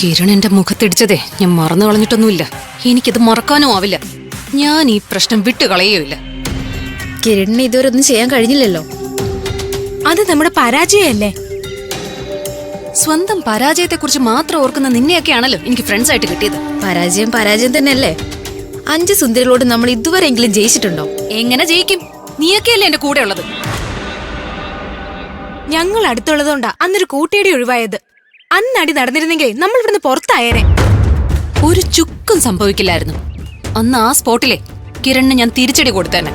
കിരൺ എന്റെ മുഖത്തിടിച്ചതേ ഞാൻ മറന്നു കളഞ്ഞിട്ടൊന്നുമില്ല. എനിക്കിത് മറക്കാനും ആവില്ല. ഞാൻ ഈ പ്രശ്നം വിട്ടുകളയുകയില്ല. കിരണിന് ഇതുവരെ ഒന്നും ചെയ്യാൻ കഴിഞ്ഞില്ലല്ലോ. അത് നമ്മുടെ പരാജയമല്ലേ? സ്വന്തം പരാജയത്തെക്കുറിച്ച് മാത്രം ഓർക്കുന്ന നിന്നെയൊക്കെയാണല്ലോ എനിക്ക് ഫ്രണ്ട്സ് ആയിട്ട് കിട്ടിയത്. പരാജയം തന്നെയല്ലേ. 5 സുന്ദരികളോട് നമ്മൾ ഇതുവരെയെങ്കിലും ജയിച്ചിട്ടുണ്ടോ? എങ്ങനെ ജയിക്കും? നീയൊക്കെയല്ലേ എന്റെ കൂടെ ഉള്ളത്. ഞങ്ങൾ അടുത്തുള്ളതുകൊണ്ടാ അന്നൊരു കൂട്ടിയടി ഒഴിവായത്. അന്നടി നടന്നിരുന്നെങ്കിൽ നമ്മൾ ഇവിടുന്ന് പുറത്തായേനെ. ഒരു ചുക്കും സംഭവിക്കില്ലായിരുന്നു. അന്ന് ആ സ്പോട്ടിലെ കിരണിന് ഞാൻ തിരിച്ചടി കൊടുത്തേനെ.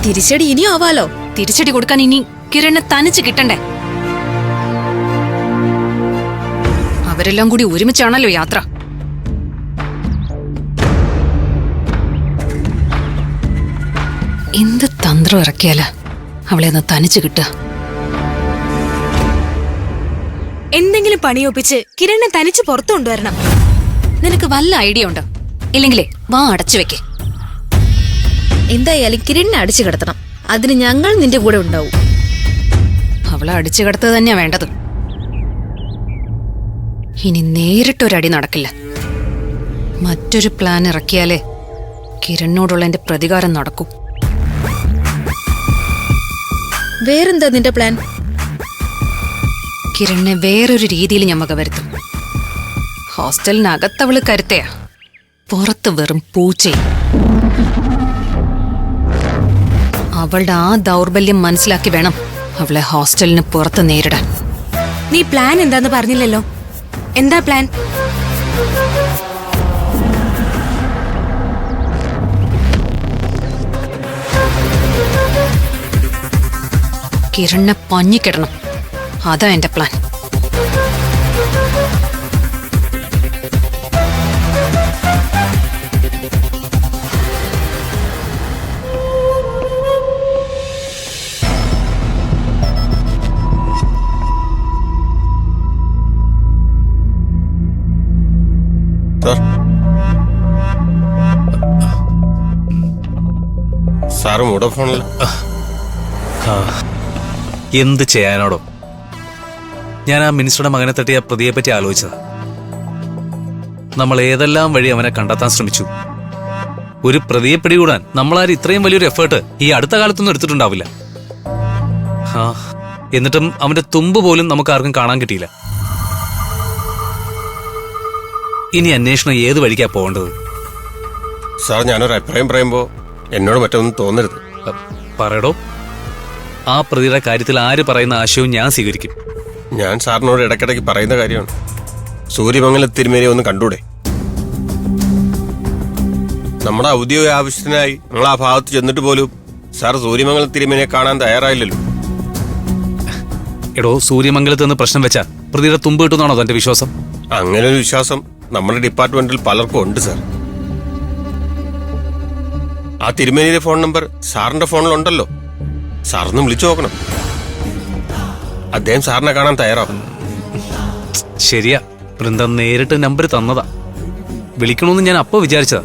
തിരിച്ചടി ഇനിയും ആവാലോ. തിരിച്ചടി കൊടുക്കാൻ ഇനി കിരണിനെ തനിച്ച് കിട്ടണ്ടേ? അവരെല്ലാം കൂടി ഒരുമിച്ചാണല്ലോ യാത്ര. എന്ത് തന്ത്രം ഇറക്കിയാലാ അവളെ ഒന്ന് തനിച്ച് കിട്ടുക? എന്തെങ്കിലും പണിയൊപ്പിച്ച് കിരണിനെ തനിച്ച് പുറത്തു കൊണ്ടുവരണം. നിനക്ക് വല്ല ഐഡിയ ഉണ്ടോ? ഇല്ലെങ്കിലേ വാ അടച്ചു വെക്കേ. എന്തായാലും കിരണിനെ അടിച്ചു കിടത്തണം. അതിന് ഞങ്ങൾ നിന്റെ കൂടെ ഉണ്ടാവും. അവളെ അടിച്ചു കിടത്തത് തന്നെയാ വേണ്ടത്. ഇനി നേരിട്ടൊരടി നടക്കില്ല. മറ്റൊരു പ്ലാൻ ഇറക്കിയാലേ കിരണിനോടുള്ള എന്റെ പ്രതികാരം നടക്കൂ. വേറെന്താ നിന്റെ പ്ലാൻ? കിരണിനെ വേറൊരു രീതിയിൽ ഞാൻ വകവരുത്തും. ഹോസ്റ്റലിനകത്തവള് കരുത്തയാ, പുറത്ത് വെറും പൂച്ചയും. അവളുടെ ആ ദൗർബല്യം മനസ്സിലാക്കി വേണം അവളെ ഹോസ്റ്റലിന് പുറത്ത് നേരിടാൻ. നീ പ്ലാൻ എന്താന്ന് പറഞ്ഞില്ലല്ലോ. എന്താ പ്ലാൻ? കിരണിനെ പഞ്ഞിക്കിടണം. അതാ എന്റെ പ്ലാൻ. സാറ് വോഡഫോണിൽ എന്ത് ചെയ്യാനോടോ? ഞാൻ ആ മിനിസ്റ്ററുടെ മകനെ തട്ടിയ പ്രതിയെ പറ്റി ആലോചിച്ചത്. നമ്മൾ ഏതെല്ലാം വഴി അവനെ കണ്ടെത്താൻ ശ്രമിച്ചു. ഒരു പ്രതിയെ പിടികൂടാൻ നമ്മളാരും ഇത്രയും വലിയൊരു എഫേർട്ട് ഈ അടുത്ത കാലത്തൊന്നും എടുത്തിട്ടുണ്ടാവില്ല. എന്നിട്ടും അവന്റെ തുമ്പ് പോലും നമുക്ക് ആർക്കും കാണാൻ കിട്ടിയില്ല. ഇനി അന്വേഷണം ഏത് വഴിക്കാ പോകേണ്ടത്? സാർ, ഞാനൊരു അഭിപ്രായം പറയുമ്പോ എന്നോട് മറ്റൊന്നും തോന്നരുത്. പറയടോ. ആ പ്രതിയുടെ കാര്യത്തിൽ ആര് പറയുന്ന ആശയവും ഞാൻ സ്വീകരിക്കും. ഞാൻ സാറിനോട് ഇടയ്ക്കിടയ്ക്ക് പറയുന്ന കാര്യമാണ്. സൂര്യമംഗലം തിരുമേനിയെ ഒന്ന് കണ്ടൂടെ? നമ്മുടെ ഔദ്യോഗിക ആവശ്യത്തിനായി നമ്മൾ ആ ഭാഗത്ത് ചെന്നിട്ട് പോലും സാർ സൂര്യമംഗലം തിരുമേനിയെ കാണാൻ തയ്യാറായില്ലല്ലോ. എടോ, സൂര്യമംഗലത്ത് നിന്ന് പ്രശ്നം വെച്ചാ പ്രതിയുടെ തുമ്പ് കിട്ടുന്നാണോ തന്റെ വിശ്വാസം? അങ്ങനെ ഒരു വിശ്വാസം നമ്മുടെ ഡിപ്പാർട്ട്മെന്റിൽ പലർക്കും ഉണ്ട് സാർ. ആ തിരുമേനിയുടെ ഫോൺ നമ്പർ സാറിന്റെ ഫോണിലുണ്ടല്ലോ. സാറിന് വിളിച്ചു നോക്കണം. അദ്ദേഹം സാറിനെ കാണാൻ തയ്യാറാവും. ശരിയാ, വൃന്ദ നേരിട്ട് നമ്പർ തന്നതാ. വിളിക്കണമെന്ന് ഞാൻ അപ്പോ വിചാരിച്ചതാ.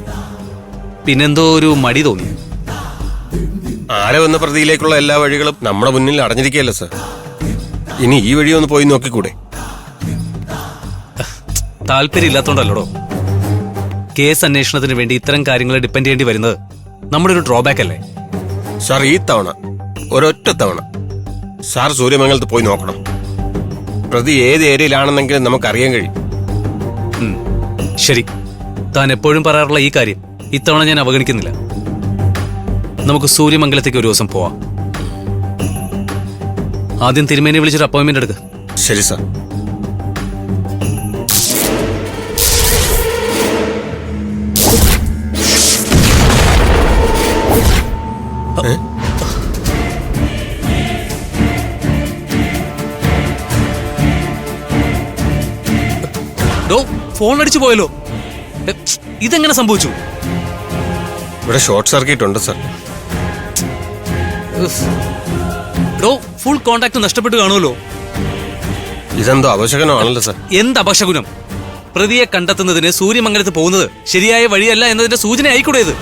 പിന്നെന്തോ ഒരു മടി തോന്നി. ആരെ വന്ന പ്രതിയിലേക്കുള്ള എല്ലാ വഴികളും നമ്മുടെ മുന്നിൽ അടഞ്ഞിരിക്കുകയല്ലേ സാർ. ഇനി ഈ വഴി ഒന്ന് പോയി നോക്കിക്കൂടെ? താല്പര്യം ഇല്ലാത്തോണ്ടല്ലോ. കേസ് അന്വേഷണത്തിന് വേണ്ടി ഇത്തരം കാര്യങ്ങളെ ഡിപ്പെൻഡ് ചെയ്യേണ്ടി വരുന്നത് നമ്മുടെ ഒരു ഡ്രോബാക്ക് അല്ലേ സാർ? ഈ തവണ, ഒരൊറ്റ തവണ സാർ സൂര്യമംഗലത്ത് പോയി നോക്കണം. പ്രതി ഏത് ഏരിയയിലാണെന്നെങ്കിലും നമുക്കറിയാൻ കഴിയും. ശരി, താൻ എപ്പോഴും പറയാറുള്ള ഈ കാര്യം ഇത്തവണ ഞാൻ അവഗണിക്കുന്നില്ല. നമുക്ക് സൂര്യമംഗലത്തേക്ക് ഒരു ദിവസം പോവാം. ആദ്യം തിരുമേനി വിളിച്ചൊരു അപ്പോയിന്റ്മെന്റ് എടുക്കുക. ശരി സാർ. ഫോൺ അടിച്ചു പോയല്ലോ. ഇതെങ്ങനെ സംഭവിച്ചു? ഇവിടെ ഷോർട്ട് സർക്യൂട്ട് ഉണ്ട് സാർ. ഫുൾ കോണ്ടാക്ട് നഷ്ടപ്പെട്ടു കാണുമല്ലോ. ഇതെന്തോ അപശകനമാണല്ലോ സാർ. എന്ത് അപശകുനം? പ്രതിയെ കണ്ടെത്തുന്നതിന് സൂര്യമംഗലത്ത് പോകുന്നത് ശരിയായ വഴിയല്ല എന്നതിന്റെ സൂചന ആയിക്കൂടെ ഇത്?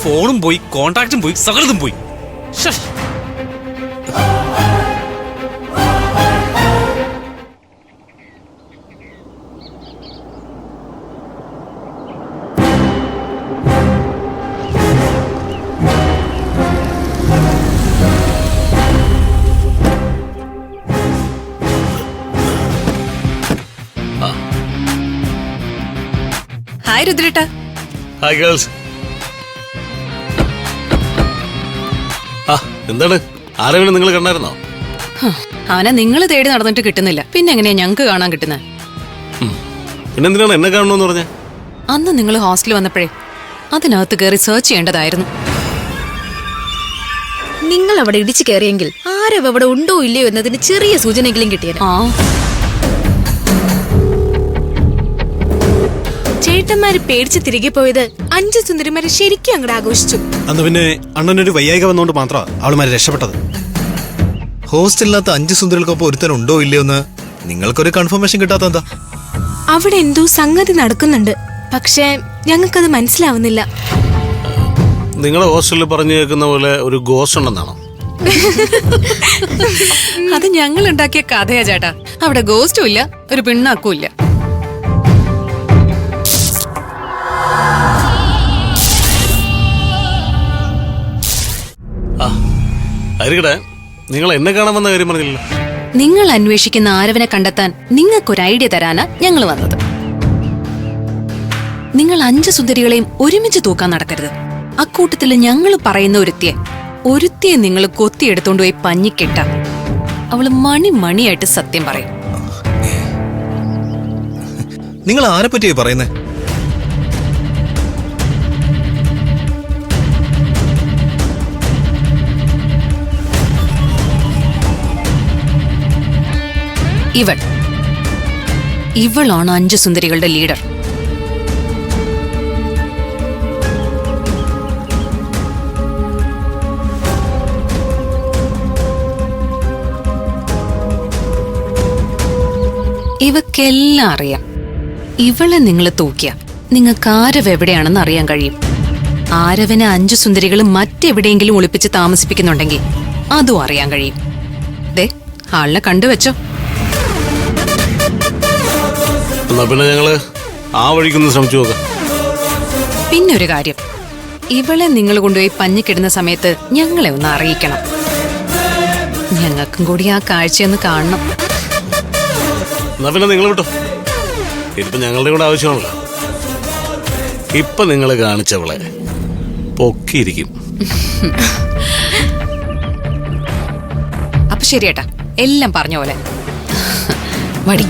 ഫോണും പോയി, കോണ്ടാക്റ്റും പോയി, സകലതും പോയി. ഹായ് രുദ്രേട്ടാ. Hi girls. ആ എന്താണ് ആരെങ്കിലും നിങ്ങൾ കണ്ടായിരുന്നോ? അവനെ നിങ്ങൾ തേടി നടന്നിട്ട് കിട്ടുന്നില്ല, പിന്നെ എങ്ങനെയാ ഞങ്ങക്ക് കാണാൻ കിട്ടുന്നത്? പിന്നെന്തിനാണ് എന്നെ കാണണമെന്ന് പറഞ്ഞ? അന്ന് നിങ്ങൾ ഹോസ്റ്റലിൽ വന്നപ്പോഴേ അതിനകത്ത് കയറി സെർച്ച് ചെയ്യേണ്ടതായിരുന്നു. നിങ്ങൾ അവിടെ ഇടിച്ചു കയറിയെങ്കിൽ ആരവ് അവിടെ ഉണ്ടോ ഇല്ലയോ എന്നതിന് ചെറിയ സൂചനയെങ്കിലും കിട്ടിയത്. ആ ചേട്ടന്മാര് പേടിച്ച് തിരികെ പോയത് 5 സുന്ദരിമാരെ ശരിക്കും അങ്ങോട്ട് ആഘോഷിച്ചു. അന്ന് പിന്നെ അണ്ണനൊരു വയ്യായിക വന്നുകൊണ്ട് മാത്രമാണ് അവളുമാര് രക്ഷപ്പെട്ടത്. ഹോസ്റ്റലിനകത്ത് 5 സുന്ദരികൾക്കൊപ്പം ഒരുത്തൻ ഉണ്ടോ ഇല്ലയോ എന്ന് നിങ്ങൾക്കൊരു കൺഫർമേഷൻ കിട്ടാത്ത എന്താ? അവിടെ എന്തോ സംഗതി നടക്കുന്നുണ്ട്, പക്ഷേ ഞങ്ങൾക്കത് മനസ്സിലാവുന്നില്ല. നിങ്ങളെ ഹോസ്റ്റലിൽ പറഞ്ഞു കേൾക്കുന്ന പോലെ ഒരു ഗോസ്റ്റ് ഉണ്ടെന്നാണോ? അത് ഞങ്ങൾ ഉണ്ടാക്കിയ കഥയാ ചേട്ടാ. അവിടെ ഗോസ്റ്റും ഇല്ല, ഒരു പിണ്ണാക്കും ഇല്ല. ആയിരിക്കട്ടെ, നിങ്ങൾ എന്നെ കാണാൻ വന്ന കാര്യം പറഞ്ഞില്ലല്ലോ. നിങ്ങൾ അന്വേഷിക്കുന്ന ആരവനെ കണ്ടെത്താൻ നിങ്ങൾക്കൊരു ഐഡിയ തരാനാ ഞങ്ങൾ വന്നത്. നിങ്ങൾ 5 സുന്ദരികളെയും ഒരുമിച്ച് തൂക്കാൻ നടക്കരുത്. അക്കൂട്ടത്തില് ഞങ്ങൾ പറയുന്ന ഒരുത്തിയെ നിങ്ങൾ കൊത്തിയെടുത്തോണ്ട് പോയി പഞ്ഞിക്കിട്ട അവള് മണിയായിട്ട് സത്യം പറയും. നിങ്ങൾ ആരെ പറ്റിയാ പറയുന്നേ? ഇവളാണ് 5 സുന്ദരികളുടെ ലീഡർ. ഇവക്കെല്ലാം അറിയാം. ഇവളെ നിങ്ങൾ തൂക്കിയ നിങ്ങൾക്ക് ആരവ് എവിടെയാണെന്ന് അറിയാൻ കഴിയും. ആരവനെ 5 സുന്ദരികൾ മറ്റെവിടെയെങ്കിലും ഒളിപ്പിച്ച് താമസിപ്പിക്കുന്നുണ്ടെങ്കിൽ അതും അറിയാൻ കഴിയും. ദേ ആളിനെ കണ്ടുവെച്ചോ. എന്നാ പിന്നെ ഞങ്ങള് ആ വഴിക്കൊന്ന് ശ്രമിച്ചു നോക്കാം. പിന്നെ ഒരു കാര്യം, ഇവളെ നിങ്ങൾ കൊണ്ടുപോയി പഞ്ഞിക്കിടുന്ന സമയത്ത് ഞങ്ങളെ ഒന്ന് അറിയിക്കണം. ഞങ്ങൾക്കും കൂടി ആ കാഴ്ചയൊന്ന് കാണണം. എന്നാ പിന്നെ നിങ്ങൾ വിട്ടോ, ഇതിപ്പോ ഞങ്ങളുടെ കൂടെ ആവശ്യമാണല്ലോ. ഇപ്പൊ നിങ്ങൾ കാണിച്ചവളെ പൊക്കിയിരിക്കും. അപ്പൊ ശരിയേട്ടാ, എല്ലാം പറഞ്ഞ പോലെ വടി.